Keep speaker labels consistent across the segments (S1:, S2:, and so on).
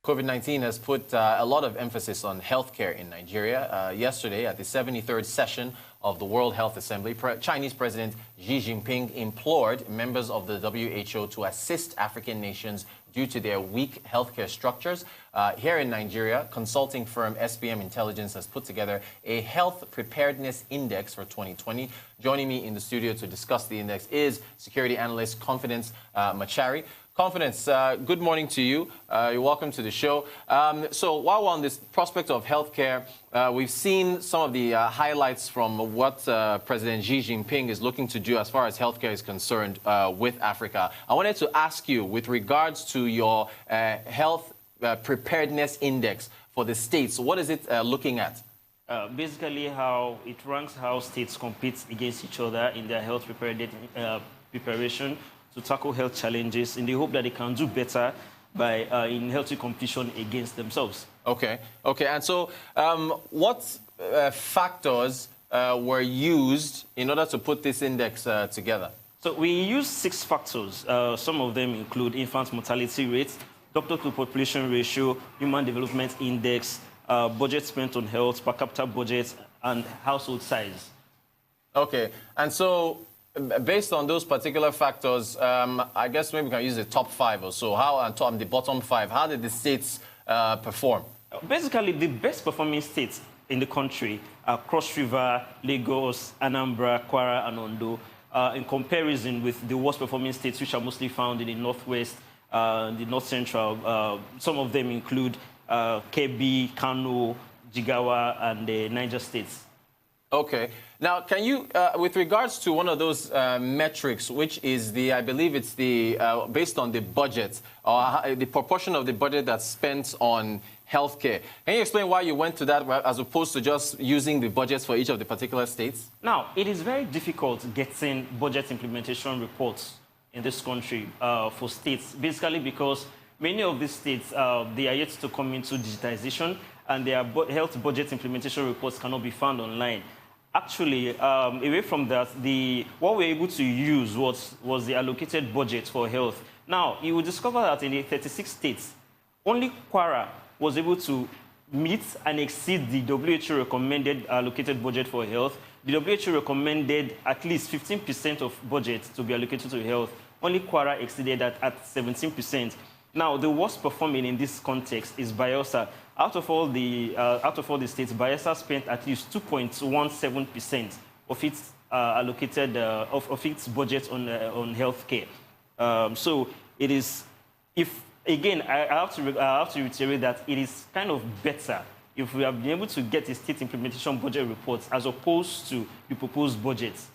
S1: COVID-19 has put a lot of emphasis on healthcare in Nigeria. Yesterday, at the 73rd session of the World Health Assembly, Chinese President Xi Jinping implored members of the WHO to assist African nations due to their weak healthcare structures. Here in Nigeria, consulting firm SBM Intelligence has put together a Health Preparedness Index for 2020. Joining me in the studio to discuss the index is security analyst Confidence Macharry. Confidence, good morning to you. You're welcome to the show. So while we're on this prospect of healthcare, we've seen some of the highlights from what President Xi Jinping is looking to do as far as healthcare is concerned with Africa. I wanted to ask you, with regards to your Health Preparedness Index for the states, what is it looking at?
S2: Basically, how it ranks how states compete against each other in their health preparation to tackle health challenges in the hope that they can do better by in healthy competition against themselves.
S1: Okay. And so what factors were used in order to put this index together?
S2: So we use 6 factors. Some of them include infant mortality rates, doctor to population ratio, human development index, budget spent on health, per capita budget, and household size. Okay.
S1: And so based on those particular factors, I guess maybe we can use the top 5 or so. The bottom 5, how did the states perform?
S2: Basically, the best performing states in the country are Cross River, Lagos, Anambra, Kwara, and Ondo, in comparison with the worst performing states, which are mostly found in the Northwest, the North Central. Some of them include Kebbi, Kano, Jigawa, and the Niger states.
S1: Okay. Now, can you, with regards to one of those metrics, which is I believe it's based on the budget, or the proportion of the budget that's spent on healthcare, can you explain why you went to that as opposed to just using the budgets for each of the particular states?
S2: Now, it is very difficult getting budget implementation reports in this country for states, basically because many of these states, they are yet to come into digitization, and their health budget implementation reports cannot be found online. Actually, away from that, what we were able to use was the allocated budget for health. Now, you will discover that in the 36 states, only Kwara was able to meet and exceed the WHO recommended allocated budget for health. The WHO recommended at least 15% of budget to be allocated to health. Only Kwara exceeded that at 17%. Now, the worst performing in this context is Bayelsa. Out of all the states, Bayelsa spent at least 2.17% of its allocated of its budget on healthcare. So it is, I have to reiterate that it is kind of better if we have been able to get a state implementation budget reports as opposed to the proposed budgets.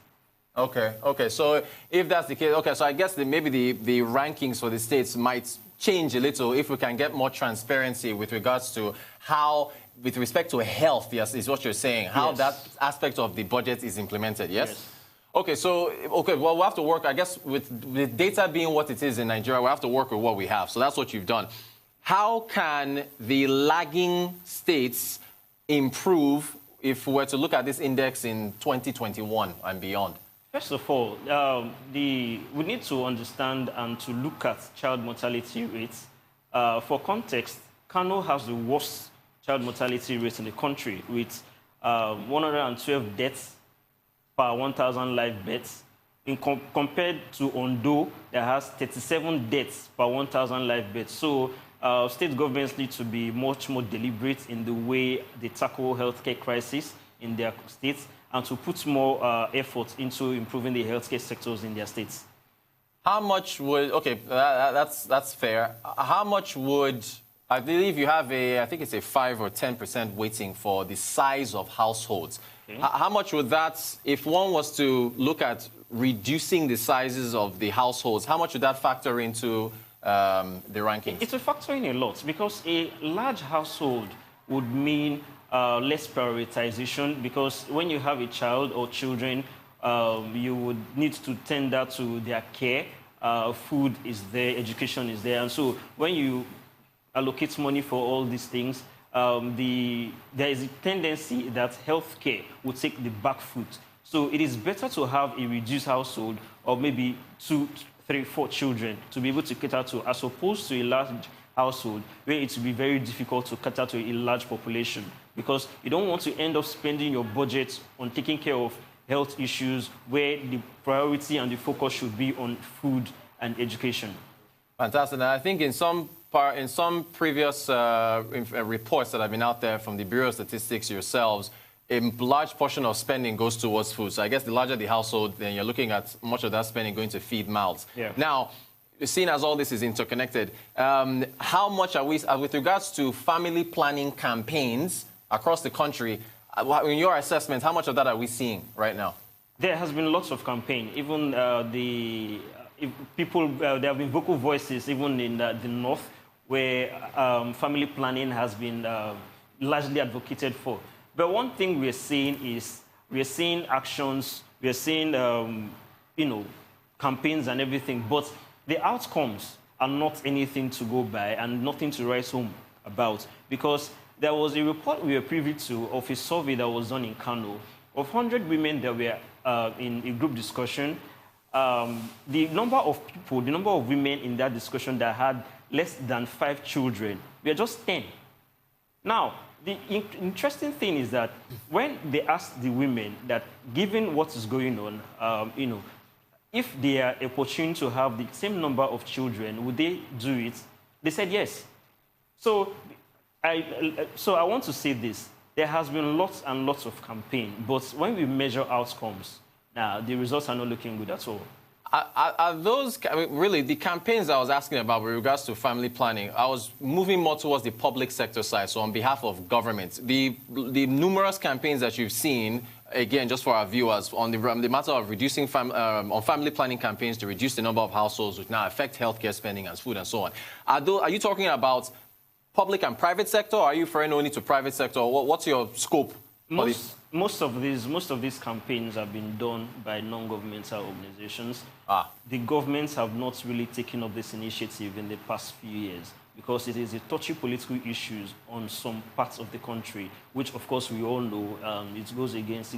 S1: Okay. So if that's the case, so I guess maybe the rankings for the states might change a little if we can get more transparency with regards to how, with respect to health, yes, is what you're saying, how that aspect of the budget is implemented, yes? Okay, well, we'll have to work, I guess, with data being what it is in Nigeria, we'll have to work with what we have. So that's what you've done. How can the lagging states improve if we were to look at this index in 2021 and beyond?
S2: First of all, we need to understand and to look at child mortality rates. For context, Kano has the worst child mortality rate in the country, with 112 deaths per 1,000 live births, compared to Ondo, that has 37 deaths per 1,000 live births. So state governments need to be much more deliberate in the way they tackle healthcare crisis in their states, and to put more effort into improving the healthcare sectors in their states.
S1: How much would, that's fair. How much would, I believe you have I think it's a 5 or 10% weighting for the size of households. Okay. How much would that, if one was to look at reducing the sizes of the households, how much would that factor into the rankings?
S2: It will factor in a lot, because a large household would mean less prioritization, because when you have a child or children, you would need to tender to their care. Food is there, education is there. And so when you allocate money for all these things, there is a tendency that healthcare will take the back foot. So it is better to have a reduced household of maybe 2, 3, 4 children to be able to cater to, as opposed to a large household, where it will be very difficult to cater to a large population, because you don't want to end up spending your budget on taking care of health issues where the priority and the focus should be on food and education.
S1: Fantastic. And I think in some previous reports that have been out there from the Bureau of Statistics yourselves, a large portion of spending goes towards food. So I guess the larger the household, then you're looking at much of that spending going to feed mouths. Yeah. Now, seeing as all this is interconnected, how much are we, with regards to family planning campaigns across the country, in your assessment, how much of that are we seeing right now?
S2: There has been lots of campaign. Even there have been vocal voices even in the north, where family planning has been largely advocated for. But one thing we're seeing is we're seeing actions, we're seeing campaigns and everything, but the outcomes are not anything to go by and nothing to write home about, because there was a report we were privy to of a survey that was done in Kano of 100 women that were in a group discussion. The number of women in that discussion that had less than 5 children were just 10. Now, the interesting thing is that when they asked the women that, given what is going on, if they are opportune to have the same number of children, would they do it? They said yes. So I want to say this. There has been lots and lots of campaign, but when we measure outcomes, now the results are not looking good at all.
S1: Are those, really, the campaigns I was asking about with regards to family planning, I was moving more towards the public sector side, so on behalf of government. The numerous campaigns that you've seen, again, just for our viewers, on the matter of reducing on family planning campaigns to reduce the number of households, which now affect healthcare spending and food and so on. Are you talking about public and private sector, or are you referring only to private sector? What's your scope?
S2: Most of these campaigns have been done by non-governmental organizations. The governments have not really taken up this initiative in the past few years, because it is a touchy political issues on some parts of the country, which of course we all know it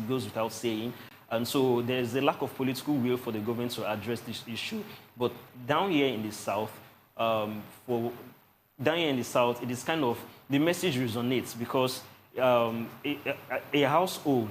S2: goes without saying. And so there's a lack of political will for the government to address this issue. But down here in the South, it is kind of, the message resonates, because a household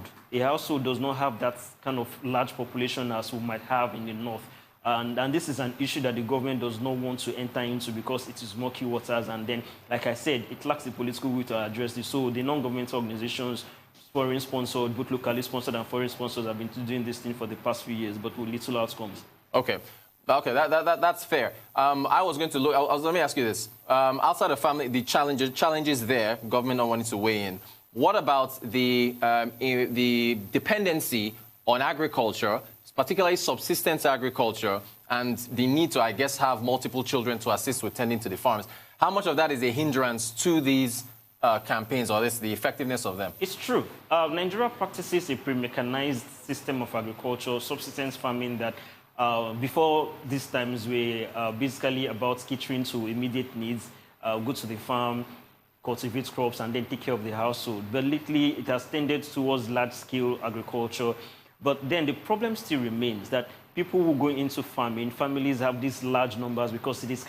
S2: does not have that kind of large population as we might have in the north. And this is an issue that the government does not want to enter into, because it is murky waters. And then, like I said, it lacks the political will to address this. So the non-governmental organizations, foreign sponsored, both locally sponsored and foreign sponsors, have been doing this thing for the past few years, but with little outcomes.
S1: Okay. Okay, that's fair. Let me ask you this. Outside of family, the challenges there, government not wanting to weigh in. What about the dependency on agriculture, particularly subsistence agriculture, and the need to, I guess, have multiple children to assist with tending to the farms? How much of that is a hindrance to these campaigns, or the effectiveness of them?
S2: It's true. Nigeria practices a pre-mechanized system of agriculture, subsistence farming that before these times were basically about catering to immediate needs, go to the farm, cultivate crops, and then take care of the household. But lately, it has tended towards large-scale agriculture. But then the problem still remains that people who go into farming, families have these large numbers, because it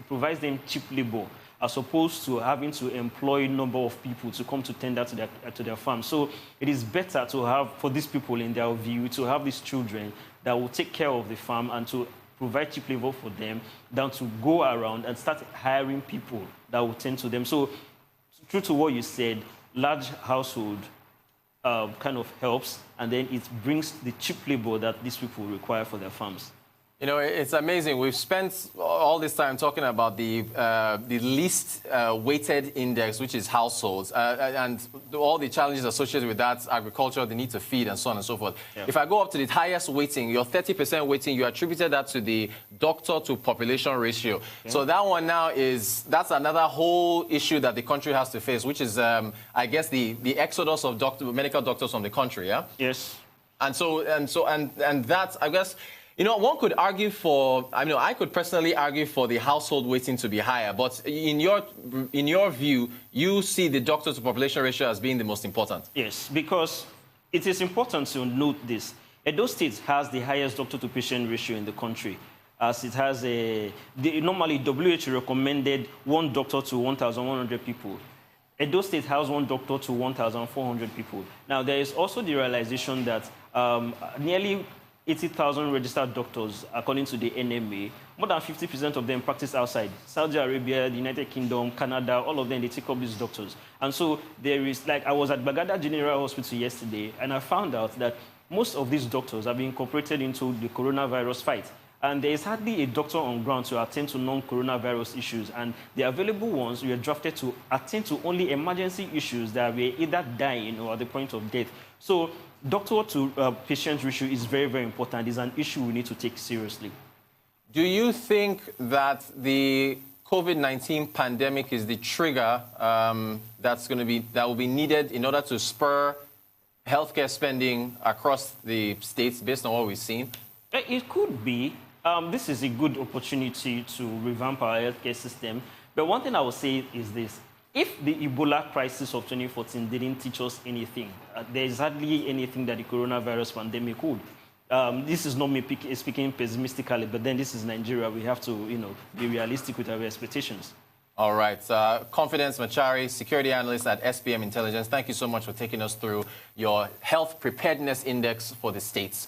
S2: provides them cheap labor, as opposed to having to employ a number of people to come to tender to their farm. So it is better to have, for these people in their view, to have these children that will take care of the farm and to provide cheap labor for them, than to go around and start hiring people that will tend to them. So true to what you said, large household kind of helps, and then it brings the cheap labor that these people require for their farms.
S1: You know, it's amazing. We've spent all this time talking about the least weighted index, which is households, and all the challenges associated with that, agriculture, the need to feed, and so on and so forth. Yeah. If I go up to the highest weighting, your 30% weighting, you attributed that to the doctor to population ratio. Yeah. So that one now that's another whole issue that the country has to face, which is, I guess, the exodus of medical doctors from the country, yeah?
S2: Yes.
S1: And that, I guess, you know, one could argue for, I could personally argue for the household weighting to be higher, but in your view, you see the doctor to population ratio as being the most important.
S2: Yes, because it is important to note this. Edo State has the highest doctor to patient ratio in the country. as it has normally WHO recommended 1 doctor to 1,100 people. Edo State has 1 doctor to 1,400 people. Now, there is also the realization that nearly 80,000 registered doctors, according to the NMA, more than 50% of them practice outside. Saudi Arabia, the United Kingdom, Canada, all of them, they take up these doctors. And so there is, like, I was at Bagada General Hospital yesterday, and I found out that most of these doctors have been incorporated into the coronavirus fight. And there is hardly a doctor on ground to attend to non-coronavirus issues. And the available ones were drafted to attend to only emergency issues that were either dying or at the point of death. So doctor-to-patient ratio is very, very important. It's an issue we need to take seriously.
S1: Do you think that the COVID-19 pandemic is the trigger that will be needed in order to spur healthcare spending across the states based on what we've seen?
S2: It could be. This is a good opportunity to revamp our healthcare system. But one thing I would say is this. If the Ebola crisis of 2014 didn't teach us anything, there is hardly anything that the coronavirus pandemic would. This is not me speaking pessimistically, but then this is Nigeria. We have to, be realistic with our expectations.
S1: All right. Confidence Macharry, security analyst at SBM Intelligence. Thank you so much for taking us through your Health Preparedness Index for the states.